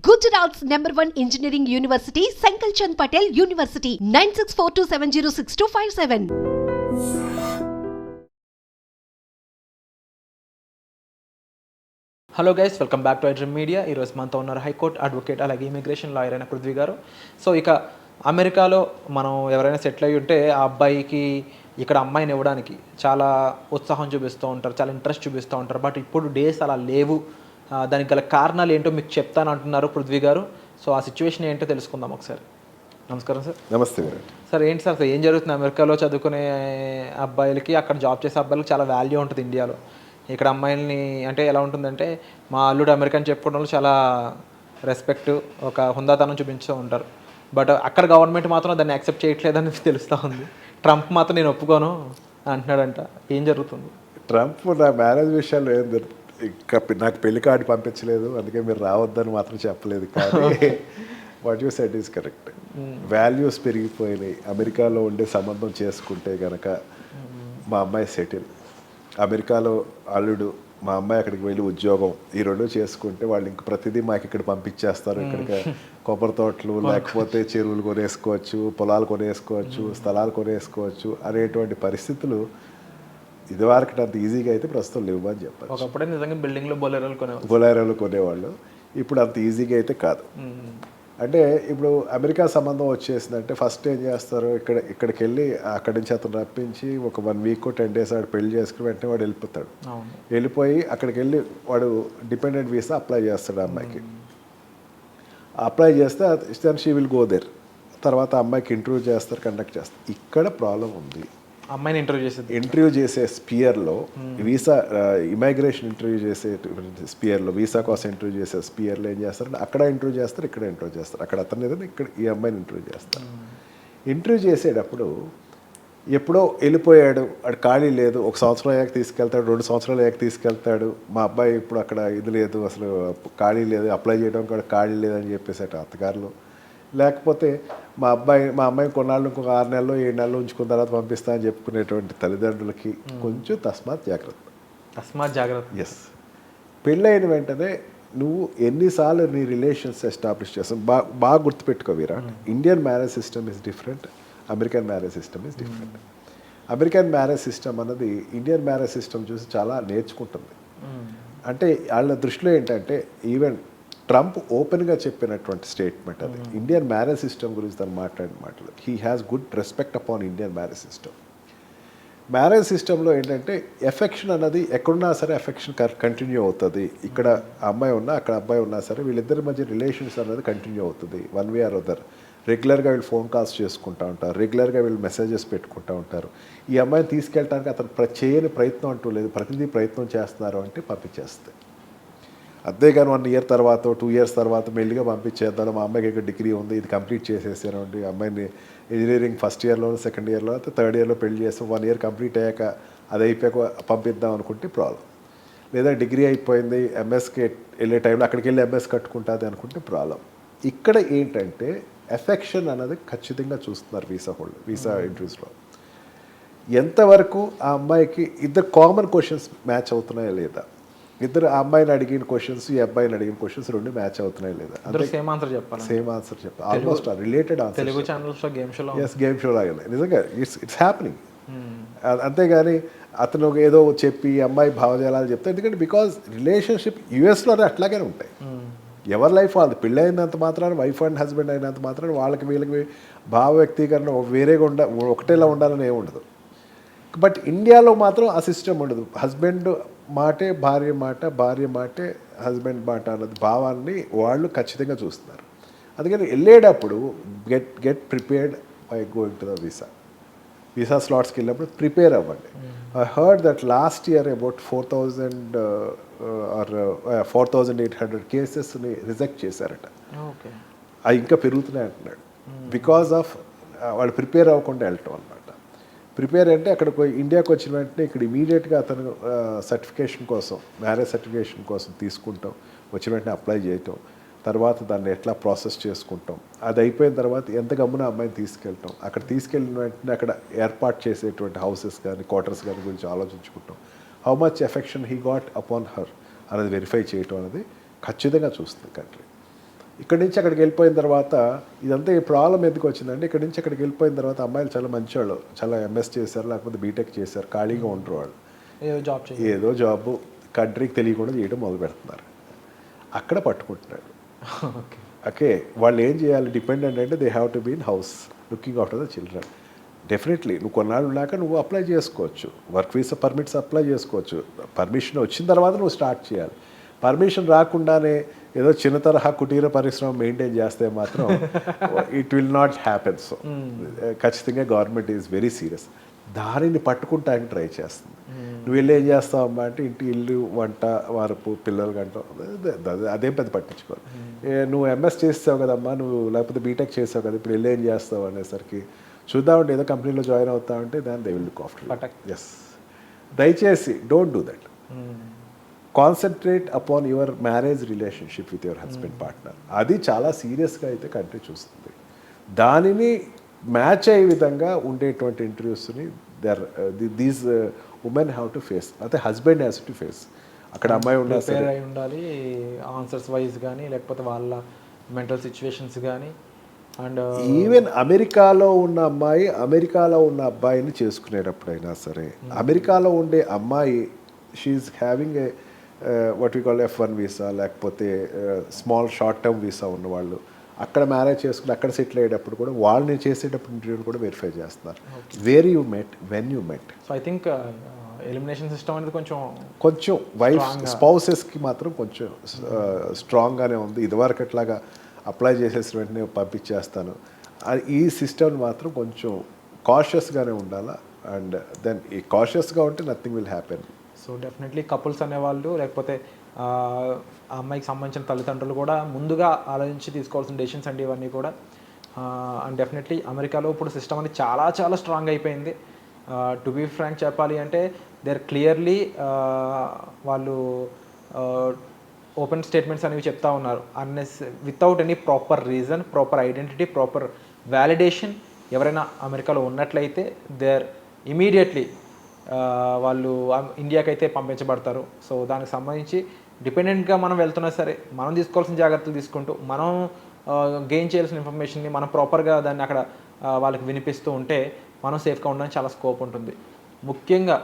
Gujarat's #1 engineering university, Sankalchand Patel University, 9642706257. Hello guys, welcome back to iDream media. ఈరోజు మనతో ఉన్నారు high court advocate అలాగే immigration lawyer అయిన పృథ్వీ గారు. సో ఇక అమెరికాలో మనం ఎవరైనా సెటిల్ అయ్యి ఉంటే ఆ అబ్బాయికి ఇక్కడ అమ్మాయిని ఇవ్వడానికి చాలా ఉత్సాహం చూపిస్తూ ఉంటారు, చాలా ఇంట్రెస్ట్ చూపిస్తూ ఉంటారు. బట్ ఇప్పుడు డేస్ అలా లేవు. దానికి గల కారణాలు ఏంటో మీకు చెప్తాను అంటున్నారు పృథ్వీ గారు. సో ఆ సిచ్యువేషన్ ఏంటో తెలుసుకుందాం ఒకసారి. నమస్కారం సార్. నమస్తే సార్. ఏంటి సార్ ఏం జరుగుతుంది? అమెరికాలో చదువుకునే అబ్బాయిలకి, అక్కడ జాబ్ చేసే అబ్బాయిలకి చాలా వాల్యూ ఉంటుంది ఇండియాలో. ఇక్కడ అమ్మాయిల్ని అంటే ఎలా ఉంటుందంటే, మా అల్లుడు అమెరికన్ చెప్పుకోవడం వల్ల చాలా రెస్పెక్ట్, ఒక హుందాతనం చూపించుతూ ఉంటారు. బట్ అక్కడ గవర్నమెంట్ మాత్రం దాన్ని యాక్సెప్ట్ చేయట్లేదని తెలుస్తూ ఉంది. ట్రంప్ మాత్రం నేను ఒప్పుకోను అంటున్నాడంట. ఏం జరుగుతుంది? ట్రంప్ నా మ్యారేజ్ విషయాల్లో ఏం ఇంకా నాకు పెళ్లి కార్డు పంపించలేదు, అందుకే మీరు రావద్దని మాత్రం చెప్పలేదు. కానీ what you said is correct. Values పెరిగిపోయినాయి. అమెరికాలో ఉండే సంబంధం చేసుకుంటే కనుక మా అమ్మాయి సెటిల్, అమెరికాలో అల్లుడు, మా అమ్మాయి అక్కడికి వెళ్ళి ఉద్యోగం, ఈ రెండు చేసుకుంటే వాళ్ళు ఇంక ప్రతిదీ మాకు ఇక్కడ పంపించేస్తారు. ఇక్కడికి కొబ్బరి తోటలు లేకపోతే చెరువులు కొనేసుకోవచ్చు, పొలాలు కొనేసుకోవచ్చు, స్థలాలు కొనేసుకోవచ్చు అనేటువంటి పరిస్థితులు ఇదివరకు అంత ఈజీగా అయితే ప్రస్తుతం లేవు అని చెప్పారు. ఒకప్పుడే నిజంగా బిల్డింగ్లో బొలేరోలు కొనేవాళ్ళు, ఇప్పుడు అంత ఈజీగా అయితే కాదు. అంటే ఇప్పుడు అమెరికా సంబంధం వచ్చేసిందంటే ఫస్ట్ ఏం చేస్తారు, ఇక్కడికి వెళ్ళి అక్కడి నుంచి అతను రప్పించి ఒక 1 వీక్ 10 డేస్ వాడు పెళ్లి చేసుకుని వెంటనే వాడు వెళ్ళిపోతాడు. వెళ్ళిపోయి అక్కడికి వెళ్ళి వాడు డిపెండెంట్ వీసా అప్లై చేస్తాడు అమ్మాయికి. అప్లై చేస్తే షీ విల్ గో దేర్. తర్వాత అమ్మాయికి ఇంటర్వ్యూ చేస్తారు, కండక్ట్ చేస్తారు. ఇక్కడ ప్రాబ్లం ఉంది. అమ్మాయిని ఇంటర్వ్యూ చేసే స్పియర్లో వీసా, ఇమిగ్రేషన్ ఇంటర్వ్యూ చేసే స్పియర్లో, వీసా కోసం ఇంటర్వ్యూ చేసే స్పియర్లో ఏం చేస్తారంటే అక్కడ ఇంటర్వ్యూ చేస్తారు, ఇక్కడ ఇంటర్వ్యూ చేస్తారు. అక్కడ అతను ఏదైనా ఇక్కడ ఈ అమ్మాయిని ఇంటర్వ్యూ చేస్తారు. ఇంటర్వ్యూ చేసేటప్పుడు ఎప్పుడో వెళ్ళిపోయాడు, అక్కడ ఖాళీ లేదు, 1 సంవత్సరం అయ్యాక తీసుకెళ్తాడు, 2 సంవత్సరాలు అయ్యాక తీసుకెళ్తాడు. మా అబ్బాయి ఇప్పుడు అక్కడ ఇది లేదు, అసలు ఖాళీ లేదు, అప్లై చేయడం కూడా ఖాళీ లేదని చెప్పేసాడు అత్తగారులు. లేకపోతే మా అమ్మాయి కొన్నాళ్ళు ఇంకొక 6 నెలలు 7 నెలలు ఉంచుకున్న తర్వాత పంపిస్తా అని చెప్పుకునేటువంటి తల్లిదండ్రులకి కొంచెం తస్మాత్ జాగ్రత్త. ఎస్. పెళ్ళైన వెంటనే నువ్వు ఎన్నిసార్లు నీ రిలేషన్స్ ఎస్టాబ్లిష్ చేస్తావు బాగా గుర్తుపెట్టుకో Virat. Indian marriage system is different, American marriage system is different. American marriage system అన్నది ఇండియన్ మ్యారేజ్ సిస్టమ్ చూసి చాలా నేర్చుకుంటుంది. అంటే వాళ్ళ దృష్టిలో ఏంటంటే, ఈవెన్ ట్రంప్ ఓపెన్గా చెప్పినటువంటి స్టేట్మెంట్ అది. ఇండియన్ మ్యారేజ్ సిస్టమ్ గురించి తను మాట్లాడిన మాటలు. He has good respect upon Indian marriage system. Marriage సిస్టంలో ఏంటంటే ఎఫెక్షన్ అన్నది ఎక్కడున్నా సరే ఎఫెక్షన్ కంటిన్యూ అవుతుంది. ఇక్కడ అమ్మాయి ఉన్నా అక్కడ అబ్బాయి ఉన్నా సరే వీళ్ళిద్దరి మధ్య రిలేషన్స్ అనేది కంటిన్యూ అవుతుంది, వన్ వే ఆర్ అదర్. రెగ్యులర్గా వీళ్ళు ఫోన్ కాల్స్ చేసుకుంటూ ఉంటారు, రెగ్యులర్గా వీళ్ళు మెసేజెస్ పెట్టుకుంటూ ఉంటారు. ఈ అమ్మాయిని తీసుకెళ్ళడానికి అతను చేయని ప్రయత్నం అంటూ లేదు, ప్రతిదీ ప్రయత్నం చేస్తున్నారు అంటే పంపించేస్తే. అంతేగాని 1 ఇయర్ తర్వాత 2 ఇయర్స్ తర్వాత మెల్లిగా పంపించేద్దాం, మా అమ్మాయికి ఇక్కడ డిగ్రీ ఉంది, ఇది కంప్లీట్ చేసేసానండి, అమ్మాయిని ఇంజనీరింగ్ ఫస్ట్ ఇయర్లో 2nd ఇయర్లో అయితే 3rd ఇయర్లో పెళ్లి చేస్తాం, 1 ఇయర్ కంప్లీట్ అయ్యాక అది అయిపోయాక పంపిద్దాం అనుకుంటే ప్రాబ్లం. లేదా డిగ్రీ అయిపోయింది, ఎంఎస్కి వెళ్ళే టైంలో అక్కడికి వెళ్ళి ఎంఎస్ కట్టుకుంటుంది అనుకుంటే ప్రాబ్లం. ఇక్కడ ఏంటంటే ఎఫెక్షన్ అన్నది ఖచ్చితంగా చూస్తున్నారు వీసా ఇంటర్వ్యూస్లో. ఎంతవరకు ఆ అమ్మాయికి ఇద్దరు కామన్ క్వశ్చన్స్ మ్యాచ్ అవుతున్నాయా లేదా, ఇద్దరు ఆ అమ్మాయిని అడిగిన క్వశ్చన్స్ ఈ అబ్బాయిని అడిగిన క్వశ్చన్స్ 2 మ్యాచ్ అవుతున్నాయి లేదా, సేమ్ ఆన్సర్ చెప్పాలి. Almost related answer. తెలుగు ఛానల్స్లో గేమ్ షో లాగానే నిజంగా ఇట్స్ హ్యాపెనింగ్. అంతేగాని అతను ఏదో చెప్పి అమ్మాయి భావజాలాలు చెప్తే, ఎందుకంటే బికాజ్ రిలేషన్షిప్ యూఎస్లో అట్లాగే ఉంటాయి. ఎవరి లైఫ్ వాళ్ళది. పెళ్ళి అయినంత మాత్రాన, వైఫ్ అండ్ హస్బెండ్ అయినంత మాత్రాన వాళ్ళకి వీళ్ళకి భావ వ్యక్తీకరణ వేరేగా ఒకటేలా ఉండాలని ఏమి ఉండదు. బట్ ఇండియాలో మాత్రం ఆ సిస్టమ్ ఉండదు. హస్బెండ్ మాటే భార్య మాట, భార్య మాటే హస్బెండ్ మాట అన్నది భావాన్ని వాళ్ళు ఖచ్చితంగా చూస్తున్నారు. అందుకని వెళ్ళేటప్పుడు get prepared by going to the visa స్లాట్స్కి వెళ్ళినప్పుడు ప్రిపేర్ అవ్వండి. I heard that last year about 4,800 కేసెస్ని రిజెక్ట్ చేశారట. అవి ఇంకా పెరుగుతున్నాయి అంటున్నాడు. బికాజ్ ఆఫ్ వాళ్ళు ప్రిపేర్ అవ్వకుండా వెళ్ళటం అన్నమాట. ప్రిపేర్ అంటే అక్కడికి ఇండియాకి వచ్చిన వెంటనే ఇక్కడ ఇమీడియట్గా అతను సర్టిఫికేషన్ కోసం, మ్యారేజ్ సర్టిఫికేషన్ కోసం తీసుకుంటాం, వచ్చిన వెంటనే అప్లై చేయటం, తర్వాత దాన్ని ఎట్లా ప్రాసెస్ చేసుకుంటాం, అది అయిపోయిన తర్వాత ఎంత గమ్మున అమ్మాయిని తీసుకెళ్ళటం, అక్కడ తీసుకెళ్ళిన వెంటనే అక్కడ ఏర్పాటు చేసేటువంటి హౌసెస్ కానీ క్వార్టర్స్ కానీ గురించి ఆలోచించుకుంటాం. How much affection he got upon her అనేది వెరిఫై చేయటం అనేది ఖచ్చితంగా చూస్తుంది కంట్రీ. ఇక్కడి నుంచి అక్కడికి వెళ్ళిపోయిన తర్వాత ఇదంతా ఈ ప్రాబ్లం ఎందుకు వచ్చిందంటే ఇక్కడి నుంచి అక్కడికి వెళ్ళిపోయిన తర్వాత అమ్మాయిలు చాలా మంచివాళ్ళు, చాలా ఎంఎస్ చేశారు, లేకపోతే బీటెక్ చేశారు, ఖాళీగా ఉంటారు వాళ్ళు. ఏదో జాబ్ కంట్రీకి తెలియకుండా చేయడం మొదలు పెడుతున్నారు. అక్కడ పట్టుకుంటున్నాడు. ఓకే, వాళ్ళు ఏం చేయాలి? డిపెండెంట్ అంటే they have to be in house looking after the children. Definitely నువ్వు కొన్నాళ్ళు ఉన్నాక నువ్వు అప్లై చేసుకోవచ్చు, వర్క్ వీసా పర్మిట్స్ అప్లై చేసుకోవచ్చు. పర్మిషన్ వచ్చిన తర్వాత నువ్వు స్టార్ట్ చేయాలి. పర్మిషన్ రాకుండానే ఏదో చిన్న తరహా కుటీర పరిశ్రమ మెయింటైన్ చేస్తే మాత్రం it will not happen. So ఖచ్చితంగా గవర్నమెంట్ ఈజ్ వెరీ సీరియస్. దానిని పట్టుకుంటానికి ట్రై చేస్తుంది. నువ్వు వెళ్ళి ఏం చేస్తావమ్మా అంటే ఇంటి ఇల్లు వంట వారపు పిల్లలు గంట అదేం పెద్ద పట్టించుకోవాలి. నువ్వు ఎంఎస్ చేస్తావు కదమ్మా, నువ్వు లేకపోతే బీటెక్ చేస్తావు కదా, ఇప్పుడు వెళ్ళి ఏం చేస్తావు అనేసరికి చూద్దామంటే ఏదో కంపెనీలో జాయిన్ అవుతామంటే దాన్ని they will look after. Yes, దయచేసి don't do that. Concentrate upon your marriage relationship with your husband partner. అది చాలా సీరియస్గా అయితే కంట్రీ చూస్తుంది. దానిని మ్యాచ్ అయ్యే విధంగా ఉండేటువంటి ఇంటర్వ్యూస్ని these women have to face, అయితే హస్బెండ్ హ్యాస్ టు ఫేస్. అక్కడ అమ్మాయి ఉండాలి ఆన్సర్స్ వైజ్ కానీ, లేకపోతే వాళ్ళ మెంటల్ సిచ్యువేషన్స్ కానీ. అండ్ ఈవెన్ అమెరికాలో ఉన్న అమ్మాయి అమెరికాలో ఉన్న అబ్బాయిని చేసుకునేటప్పుడైనా సరే, అమెరికాలో ఉండే అమ్మాయి she having a what we call F1 visa, లేకపోతే స్మాల్ షార్ట్ టర్మ్ వీసా ఉన్నవాళ్ళు అక్కడ మ్యారేజ్ చేసుకుని అక్కడ సెటిల్ అయ్యేటప్పుడు కూడా వాళ్ళని చేసేటప్పుడు ఇంటర్వ్యూని కూడా వెరిఫై చేస్తున్నారు. Where you met, when you met. So I think elimination system అనేది కొంచెం వైఫ్ స్పౌసెస్కి మాత్రం కొంచెం స్ట్రాంగ్గానే ఉంది. ఇదివరకు అట్లాగా అప్లై చేసేసిన వెంటనే పంపించేస్తాను, ఈ సిస్టమ్ మాత్రం కొంచెం కాషియస్గానే ఉండాలా. అండ్ దెన్ ఈ కాషియస్గా ఉంటే nothing will happen. So definitely couples అనేవాళ్ళు, లేకపోతే ఆ అమ్మాయికి సంబంధించిన తల్లిదండ్రులు కూడా ముందుగా ఆలోచించి తీసుకోవాల్సిన డెసిషన్స్ అండి ఇవన్నీ కూడా. అండ్ డెఫినెట్లీ అమెరికాలో ఇప్పుడు సిస్టమ్ అనేది చాలా చాలా స్ట్రాంగ్ అయిపోయింది. టు బీ ఫ్రాంక్ చెప్పాలి అంటే దే ఆర్ క్లియర్లీ వాళ్ళు ఓపెన్ స్టేట్మెంట్స్ అనేవి చెప్తా ఉన్నారు. Without any proper reason, proper identity, proper validation ఎవరైనా అమెరికాలో ఉన్నట్లయితే దే ఆర్ ఇమీడియట్లీ వాళ్ళు ఇండియాకి అయితే పంపించబడతారు. సో దానికి సంబంధించి డిపెండెంట్గా మనం వెళ్తున్నా సరే మనం తీసుకోవాల్సిన జాగ్రత్తలు తీసుకుంటూ మనం గెయిన్ చేయాల్సిన ఇన్ఫర్మేషన్ని మనం ప్రాపర్గా దాన్ని అక్కడ వాళ్ళకి వినిపిస్తూ ఉంటే మనం సేఫ్గా ఉండడానికి చాలా స్కోప్ ఉంటుంది. ముఖ్యంగా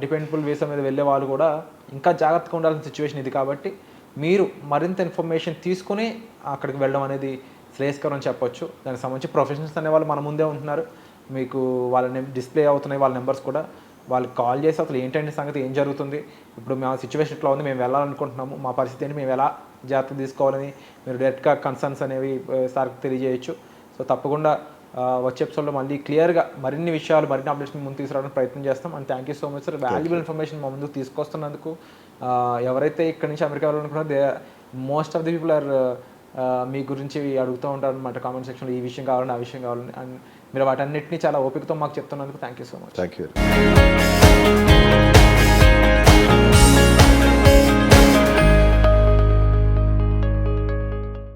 డిపెండబుల్ వీసా మీద వెళ్ళే వాళ్ళు కూడా ఇంకా జాగ్రత్తగా ఉండాల్సిన సిచ్యువేషన్ ఇది. కాబట్టి మీరు మరింత ఇన్ఫర్మేషన్ తీసుకుని అక్కడికి వెళ్ళడం అనేది శ్రేయస్కరం అని చెప్పొచ్చు. దానికి సంబంధించి ప్రొఫెషనల్స్ అనేవాళ్ళు మన ముందే ఉంటున్నారు. మీకు వాళ్ళ డిస్ప్లే అవుతున్నాయి వాళ్ళ నెంబర్స్ కూడా. వాళ్ళకి కాల్ చేసి అసలు ఏంటంటే సంగతి, ఏం జరుగుతుంది, ఇప్పుడు మా సిచ్యువేషన్ ఇట్లా ఉంది, మేము వెళ్ళాలనుకుంటున్నాము, మా పరిస్థితి ఏంటి, మేము ఎలా జాగ్రత్త తీసుకోవాలని మీరు డైరెక్ట్గా కన్సర్న్స్ అనేవి సార్కి తెలియజేయచ్చు. సో తప్పకుండా వచ్చే ఎపిసోడ్లో మళ్ళీ క్లియర్గా మరిన్ని విషయాలు, మరిన్ని అప్డేట్స్ ముందు తీసుకురావడానికి ప్రయత్నం చేస్తాం. And thank you so much sir, valuable information మా ముందుకు తీసుకొస్తున్నందుకు. ఎవరైతే ఇక్కడి నుంచి అమెరికా వెళ్ళాలనుకున్నారో most of the people are మీ గురించి అడుగుతూ ఉంటారు అనమాట కామెంట్ సెక్షన్లో, ఈ విషయం కావాలని, ఆ విషయం కావాలని. అండ్ మీరు వాటన్నిటిని చాలా ఓపికతో మాకు చెప్తున్నందుకు thank you so much. Thank you.